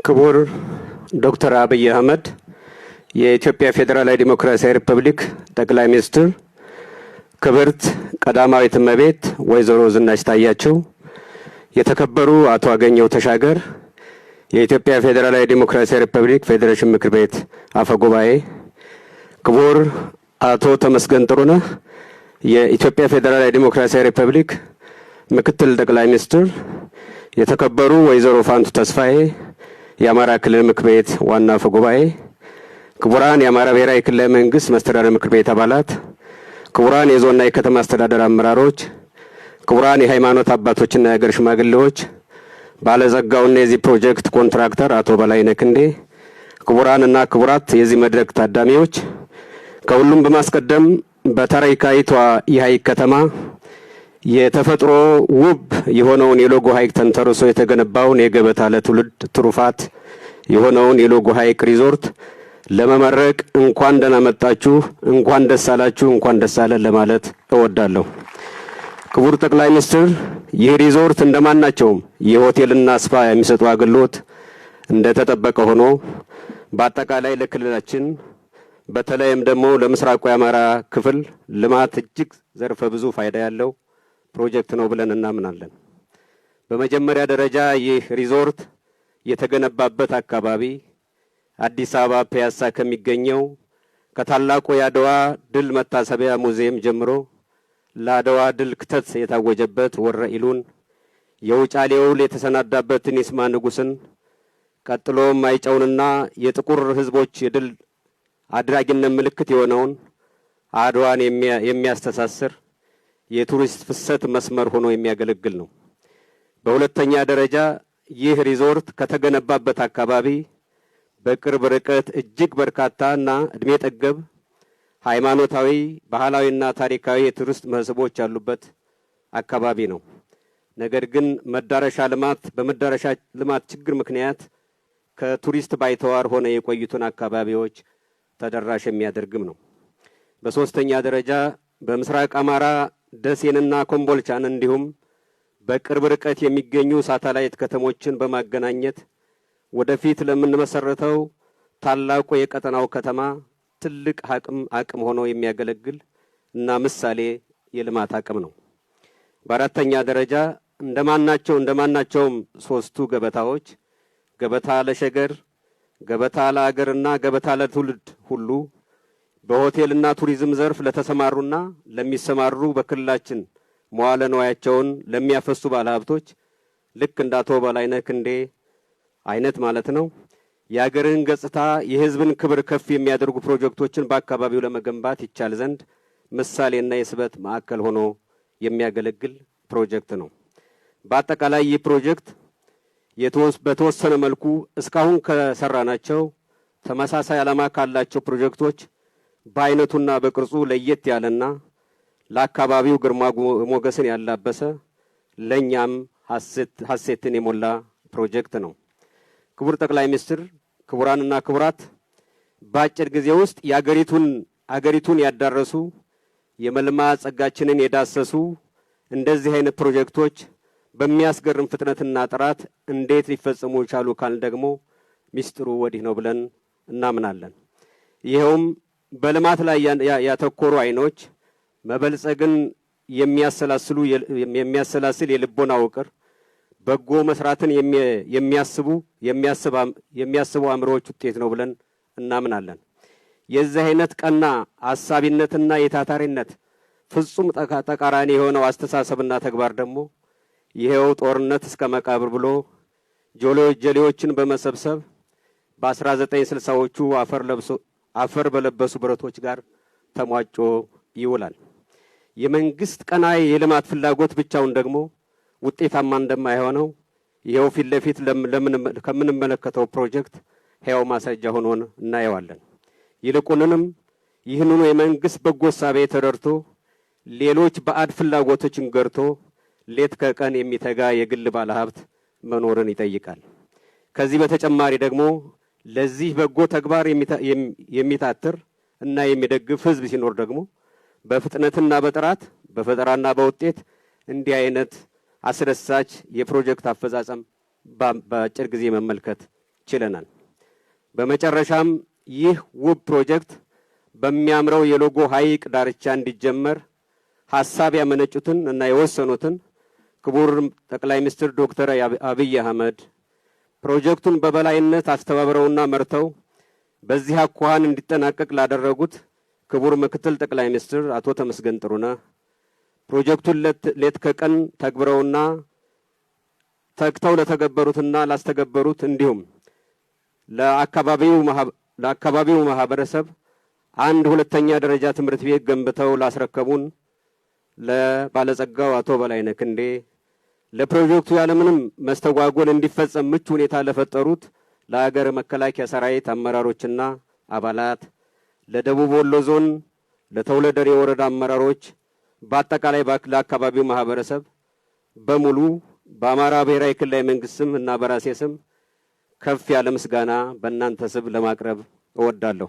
ክቡር ዶክተር አብይ አህመድ የኢትዮጵያ ፌዴራላዊ ዲሞክራሲያዊ ሪፐብሊክ ጠቅላይ ሚኒስትር፣ ክብርት ቀዳማዊት እመቤት ወይዘሮ ዝናሽ ታያቸው፣ የተከበሩ አቶ አገኘሁ ተሻገር የኢትዮጵያ ፌዴራላዊ ዲሞክራሲያዊ ሪፐብሊክ ፌዴሬሽን ምክር ቤት አፈ ጉባኤ፣ ክቡር አቶ ተመስገን ጥሩነህ የኢትዮጵያ ፌዴራላዊ ዲሞክራሲያዊ ሪፐብሊክ ምክትል ጠቅላይ ሚኒስትር፣ የተከበሩ ወይዘሮ ፋንቱ ተስፋዬ የአማራ ክልል ምክር ቤት ዋና አፈ ጉባኤ፣ ክቡራን የአማራ ብሔራዊ ክልላዊ መንግስት መስተዳድር ምክር ቤት አባላት፣ ክቡራን የዞንና የከተማ አስተዳደር አመራሮች፣ ክቡራን የሃይማኖት አባቶችና የሀገር ሽማግሌዎች፣ ባለጸጋውና የዚህ ፕሮጀክት ኮንትራክተር አቶ በላይነህ ክንዴ፣ ክቡራንና ክቡራት የዚህ መድረክ ታዳሚዎች፣ ከሁሉም በማስቀደም በታሪካዊቷ የሐይቅ ከተማ የተፈጥሮ ውብ የሆነውን የሎጎ ሐይቅ ተንተርሶ የተገነባውን የገበታ ለትውልድ ትሩፋት የሆነውን የሎጎ ሐይቅ ሪዞርት ለመመረቅ እንኳን ደህና መጣችሁ፣ እንኳን ደስ አላችሁ፣ እንኳን ደስ አለን ለማለት እወዳለሁ። ክቡር ጠቅላይ ሚኒስትር፣ ይህ ሪዞርት እንደማናቸውም የሆቴልና ስፓ የሚሰጡ አገልግሎት እንደተጠበቀ ሆኖ በአጠቃላይ ለክልላችን በተለይም ደግሞ ለምስራቁ የአማራ ክፍል ልማት እጅግ ዘርፈ ብዙ ፋይዳ ያለው ፕሮጀክት ነው ብለን እናምናለን። በመጀመሪያ ደረጃ ይህ ሪዞርት የተገነባበት አካባቢ አዲስ አበባ ፒያሳ ከሚገኘው ከታላቁ የአድዋ ድል መታሰቢያ ሙዚየም ጀምሮ ለአድዋ ድል ክተት የታወጀበት ወረኢሉን፣ የውጫሌ ውል የተሰናዳበትን ይስማ ንጉስን፣ ቀጥሎም ማይጨውንና የጥቁር ህዝቦች የድል አድራጊነት ምልክት የሆነውን አድዋን የሚያስተሳስር የቱሪስት ፍሰት መስመር ሆኖ የሚያገለግል ነው። በሁለተኛ ደረጃ ይህ ሪዞርት ከተገነባበት አካባቢ በቅርብ ርቀት እጅግ በርካታና እድሜ ጠገብ ሃይማኖታዊ፣ ባህላዊና ታሪካዊ የቱሪስት መስህቦች ያሉበት አካባቢ ነው። ነገር ግን በመዳረሻ ልማት ችግር ምክንያት ከቱሪስት ባይተዋር ሆነ የቆዩትን አካባቢዎች ተደራሽ የሚያደርግም ነው። በሶስተኛ ደረጃ በምስራቅ አማራ ደሴንና ኮምቦልቻን እንዲሁም በቅርብ ርቀት የሚገኙ ሳተላይት ከተሞችን በማገናኘት ወደፊት ለምንመሰረተው ታላቁ የቀጠናው ከተማ ትልቅ አቅም ሆኖ የሚያገለግል እና ምሳሌ የልማት አቅም ነው። በአራተኛ ደረጃ እንደማናቸውም ሶስቱ ገበታዎች ገበታ ለሸገር፣ ገበታ ለአገርና ገበታ ለትውልድ ሁሉ በሆቴልና ቱሪዝም ዘርፍ ለተሰማሩና ለሚሰማሩ በክልላችን መዋለ ንዋያቸውን ለሚያፈሱ ባለሀብቶች ልክ እንደ አቶ በላይነህ ክንዴ አይነት ማለት ነው የሀገርን ገጽታ የህዝብን ክብር ከፍ የሚያደርጉ ፕሮጀክቶችን በአካባቢው ለመገንባት ይቻል ዘንድ ምሳሌና የስበት ማዕከል ሆኖ የሚያገለግል ፕሮጀክት ነው። በአጠቃላይ ይህ ፕሮጀክት በተወሰነ መልኩ እስካሁን ከሰራናቸው ተመሳሳይ ዓላማ ካላቸው ፕሮጀክቶች በአይነቱና በቅርጹ ለየት ያለና ለአካባቢው ግርማ ሞገስን ያላበሰ ለኛም ሐሴትን የሞላ ፕሮጀክት ነው። ክቡር ጠቅላይ ሚኒስትር፣ ክቡራንና ክቡራት፣ በአጭር ጊዜ ውስጥ አገሪቱን ያዳረሱ የመልማት ጸጋችንን የዳሰሱ እንደዚህ አይነት ፕሮጀክቶች በሚያስገርም ፍጥነትና ጥራት እንዴት ሊፈጸሙ ይቻሉ ካልን ደግሞ ሚስጥሩ ወዲህ ነው ብለን እናምናለን። ይሄውም በልማት ላይ ያተኮሩ አይኖች መበልጸግን የሚያሰላስል የልቦና ውቅር፣ በጎ መስራትን የሚያስቡ አእምሮዎች ውጤት ነው ብለን እናምናለን። የዚህ አይነት ቀና አሳቢነትና የታታሪነት ፍጹም ተቃራኒ የሆነው አስተሳሰብና ተግባር ደግሞ ይሄው ጦርነት እስከ መቃብር ብሎ ጀሌዎችን በመሰብሰብ በ1960ዎቹ አፈር በለበሱ ብረቶች ጋር ተሟጮ ይውላል። የመንግስት ቀናይ የልማት ፍላጎት ብቻውን ደግሞ ውጤታማ እንደማይሆነው ይሄው ፊት ለፊት ከምንመለከተው ፕሮጀክት ሕያው ማስረጃ ሆኖን እናየዋለን። ይልቁንንም ይህንኑ የመንግስት በጎ እሳቤ ተረድቶ ሌሎች ባዕድ ፍላጎቶችን ገርቶ ሌት ከቀን የሚተጋ የግል ባለሀብት መኖርን ይጠይቃል። ከዚህ በተጨማሪ ደግሞ ለዚህ በጎ ተግባር የሚታትር እና የሚደግፍ ህዝብ ሲኖር ደግሞ በፍጥነትና በጥራት በፈጠራና በውጤት እንዲህ አይነት አስደሳች የፕሮጀክት አፈጻጸም በአጭር ጊዜ መመልከት ችለናል። በመጨረሻም ይህ ውብ ፕሮጀክት በሚያምረው የሎጎ ሐይቅ ዳርቻ እንዲጀመር ሐሳብ ያመነጩትን እና የወሰኑትን ክቡር ጠቅላይ ሚኒስትር ዶክተር አብይ አህመድ ፕሮጀክቱን በበላይነት አስተባብረውና መርተው በዚህ አኳኋን እንዲጠናቀቅ ላደረጉት ክቡር ምክትል ጠቅላይ ሚኒስትር አቶ ተመስገን ጥሩነህ ፕሮጀክቱን ሌት ከቀን ተግብረውና ተግተው ለተገበሩትና ላስተገበሩት እንዲሁም ለአካባቢው ማህበረሰብ አንድ ሁለተኛ ደረጃ ትምህርት ቤት ገንብተው ላስረከቡን ለባለጸጋው አቶ በላይነህ ክንዴ ለፕሮጀክቱ ያለምንም መስተጓጎል እንዲፈጸም ምቹ ሁኔታ ለፈጠሩት ለሀገር መከላከያ ሰራዊት አመራሮችና አባላት፣ ለደቡብ ወሎ ዞን ለተውለደሬ ወረዳ አመራሮች፣ በአጠቃላይ ለአካባቢው ማህበረሰብ በሙሉ በአማራ ብሔራዊ ክልላዊ መንግስት ስም እና በራሴ ስም ከፍ ያለ ምስጋና በእናንተ ስም ለማቅረብ እወዳለሁ።